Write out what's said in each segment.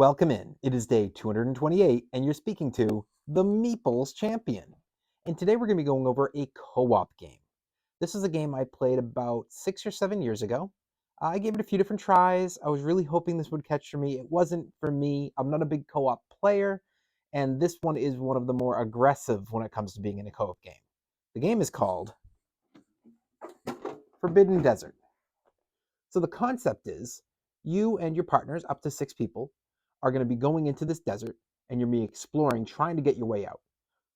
Welcome in. It is day 228, and you're speaking to the Meeples Champion. And today we're going to be going over a co-op game. This is a game I played about 6 or 7 years ago. I gave it a few different tries. I was really hoping this would catch for me. It wasn't for me. I'm not a big co-op player, and this one is one of the more aggressive when it comes to being in a co-op game. The game is called Forbidden Desert. So the concept is you and your partners, up to 6 people, are going to be going into this desert and you're going to be exploring, trying to get your way out.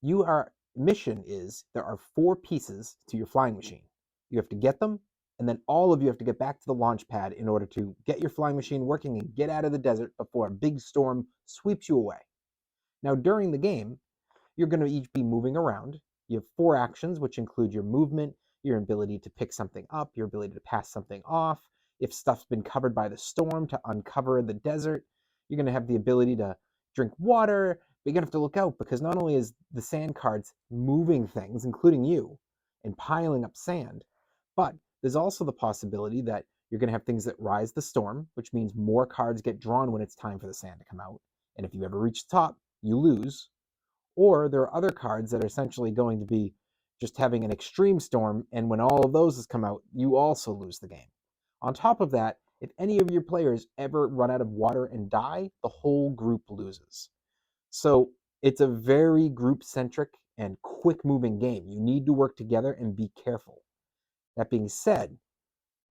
Your mission is there are 4 pieces to your flying machine. You have to get them, and then all of you have to get back to the launch pad in order to get your flying machine working and get out of the desert before a big storm sweeps you away. Now, during the game, you're going to each be moving around. You have 4 actions, which include your movement, your ability to pick something up, your ability to pass something off. If stuff's been covered by the storm, to uncover the desert. You're going to have the ability to drink water, but you're going to have to look out because not only is the sand cards moving things, including you, and piling up sand, but there's also the possibility that you're going to have things that rise the storm, which means more cards get drawn when it's time for the sand to come out. And if you ever reach the top, you lose. Or there are other cards that are essentially going to be just having an extreme storm, and when all of those has come out, you also lose the game. On top of that, if any of your players ever run out of water and die, the whole group loses. So it's a very group-centric and quick-moving game. You need to work together and be careful. That being said,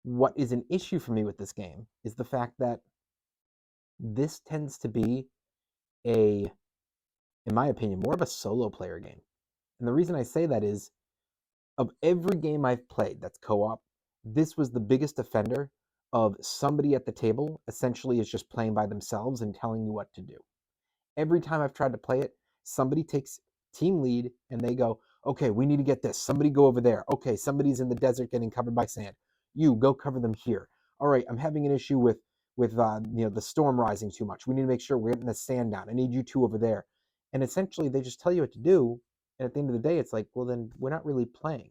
what is an issue for me with this game is the fact that this tends to be in my opinion, more of a solo player game. And the reason I say that is, of every game I've played that's co-op, this was the biggest offender of somebody at the table essentially is just playing by themselves and telling you what to do. Every time I've tried to play it, somebody takes team lead and they go, okay, we need to get this. Somebody go over there. Okay, somebody's in the desert getting covered by sand. You go cover them here. All right, I'm having an issue with the storm rising too much. We need to make sure we're getting the sand down. I need you 2 over there. And essentially they just tell you what to do. And at the end of the day, it's like, well, then we're not really playing.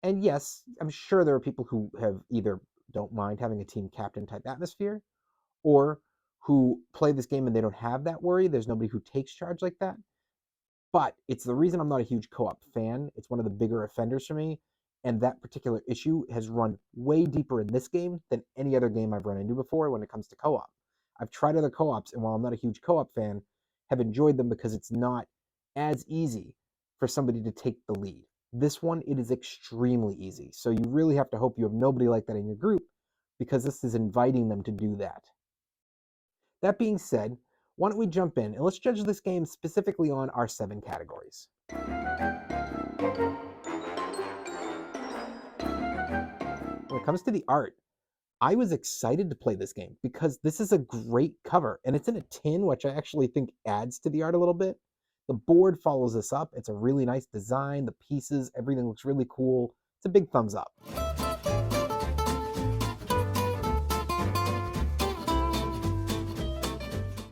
And yes, I'm sure there are people who have either don't mind having a team captain type atmosphere, or who play this game and they don't have that worry. There's nobody who takes charge like that. But it's the reason I'm not a huge co-op fan. It's one of the bigger offenders for me. And that particular issue has run way deeper in this game than any other game I've run into before when it comes to co-op. I've tried other co-ops, and while I'm not a huge co-op fan, have enjoyed them because it's not as easy for somebody to take the lead. This one, it is extremely easy. So you really have to hope you have nobody like that in your group, because this is inviting them to do that. That being said, why don't we jump in and let's judge this game specifically on our 7 categories. When it comes to the art, I was excited to play this game because this is a great cover, and it's in a tin, which I actually think adds to the art a little bit. The board follows this up. It's a really nice design. The pieces, everything looks really cool. It's a big thumbs up.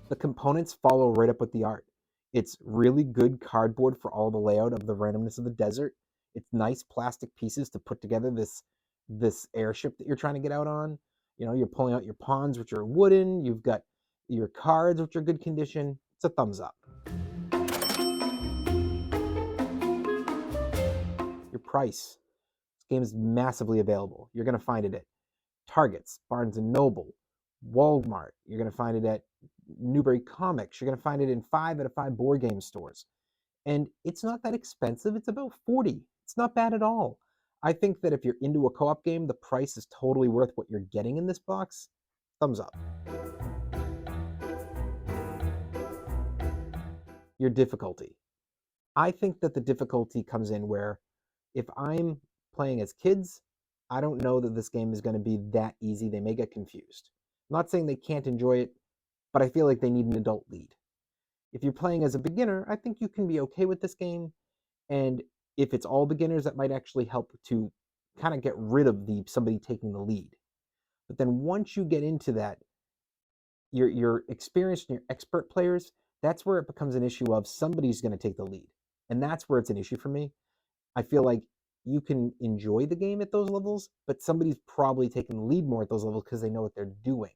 The components follow right up with the art. It's really good cardboard for all the layout of the randomness of the desert. It's nice plastic pieces to put together this airship that you're trying to get out on. You know, you're pulling out your pawns, which are wooden. You've got your cards, which are good condition. It's a thumbs up. Your price. This game is massively available. You're going to find it at Targets, Barnes & Noble, Walmart. You're going to find it at Newbury Comics. You're going to find it in 5 out of 5 board game stores. And it's not that expensive. It's about $40. It's not bad at all. I think that if you're into a co-op game, the price is totally worth what you're getting in this box. Thumbs up. Your difficulty. I think that the difficulty comes in where if I'm playing as kids, I don't know that this game is going to be that easy. They may get confused. I'm not saying they can't enjoy it, but I feel like they need an adult lead. If you're playing as a beginner, I think you can be okay with this game. And if it's all beginners, that might actually help to kind of get rid of somebody taking the lead. But then once you get into that, your experienced and your expert players, that's where it becomes an issue of somebody's going to take the lead. And that's where it's an issue for me. I feel like you can enjoy the game at those levels, but somebody's probably taking the lead more at those levels because they know what they're doing.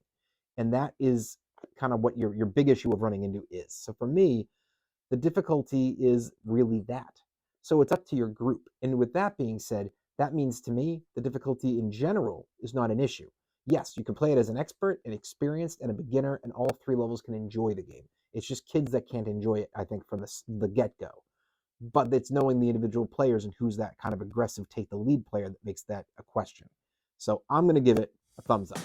And that is kind of what your big issue of running into is. So for me, the difficulty is really that. So it's up to your group. And with that being said, that means to me the difficulty in general is not an issue. Yes, you can play it as an expert, an experienced, and a beginner, and all three levels can enjoy the game. It's just kids that can't enjoy it, I think, from the get-go. But it's knowing the individual players and who's that kind of aggressive take the lead player that makes that a question. So I'm going to give it a thumbs up.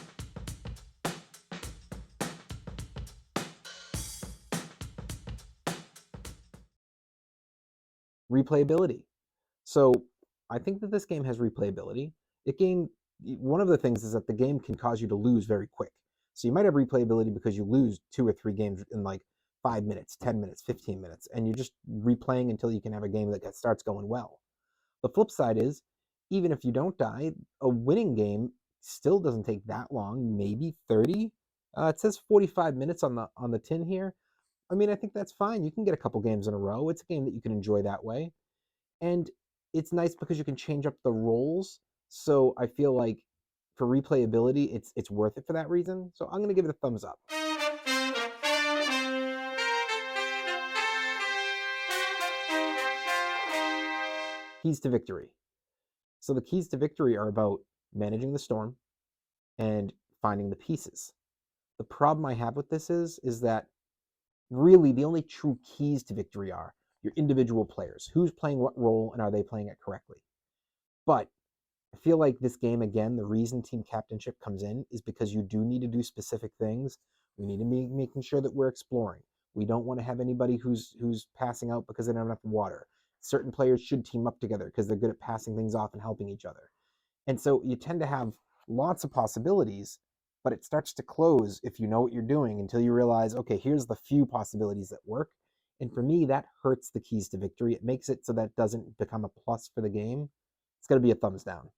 Replayability. So I think that this game has replayability. One of the things is that the game can cause you to lose very quick. So you might have replayability because you lose 2 or 3 games in like 5 minutes, 10 minutes, 15 minutes, and you're just replaying until you can have a game that starts going well. The flip side is, even if you don't die, a winning game still doesn't take that long, maybe 30. It says 45 minutes on the tin here. I mean, I think that's fine. You can get a couple games in a row. It's a game that you can enjoy that way. And it's nice because you can change up the roles. So I feel like for replayability, it's worth it for that reason. So I'm going to give it a thumbs up. Keys to victory. So the keys to victory are about managing the storm and finding the pieces. The problem I have with this is that really the only true keys to victory are your individual players. Who's playing what role and are they playing it correctly? But I feel like this game, again, the reason team captainship comes in is because you do need to do specific things. We need to be making sure that we're exploring. We don't want to have anybody who's passing out because they don't have enough water. Certain players should team up together because they're good at passing things off and helping each other. And so you tend to have lots of possibilities, but it starts to close if you know what you're doing until you realize, okay, here's the few possibilities that work. And for me, that hurts the keys to victory. It makes it so that doesn't become a plus for the game. It's going to be a thumbs down.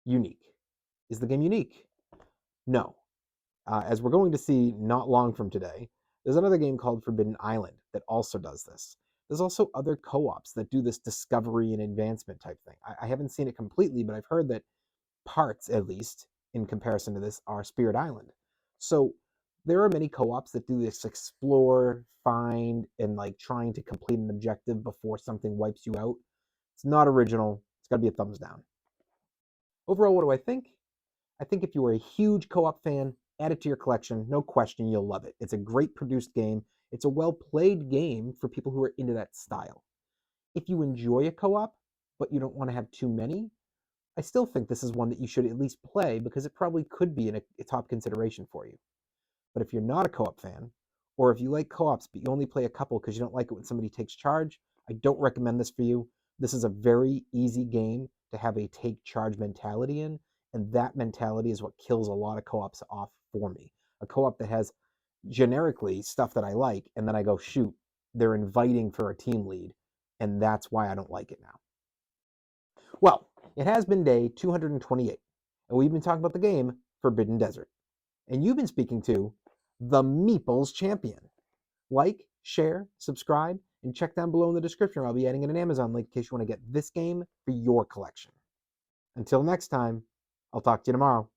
Unique. Is the game unique? No. As we're going to see not long from today, there's another game called Forbidden Island that also does this. There's also other co-ops that do this discovery and advancement type thing. I haven't seen it completely, but I've heard that parts, at least, in comparison to this, are Spirit Island. So there are many co-ops that do this explore, find, and like trying to complete an objective before something wipes you out. It's not original. It's got to be a thumbs down. Overall, what do I think? I think if you are a huge co-op fan, add it to your collection. No question, you'll love it. It's a great produced game. It's a well-played game for people who are into that style. If you enjoy a co-op, but you don't want to have too many, I still think this is one that you should at least play because it probably could be a top consideration for you. But if you're not a co-op fan, or if you like co-ops but you only play a couple because you don't like it when somebody takes charge, I don't recommend this for you. This is a very easy game to have a take charge mentality in, and that mentality is what kills a lot of co-ops off for me. A co-op that has generically stuff that I like, and then I go, shoot, they're inviting for a team lead, and that's why I don't like it now. Well, it has been day 228, and we've been talking about the game Forbidden Desert. And you've been speaking to the Meeples Champion. Like, share, subscribe, and check down below in the description. I'll be adding in an Amazon link in case you want to get this game for your collection. Until next time, I'll talk to you tomorrow.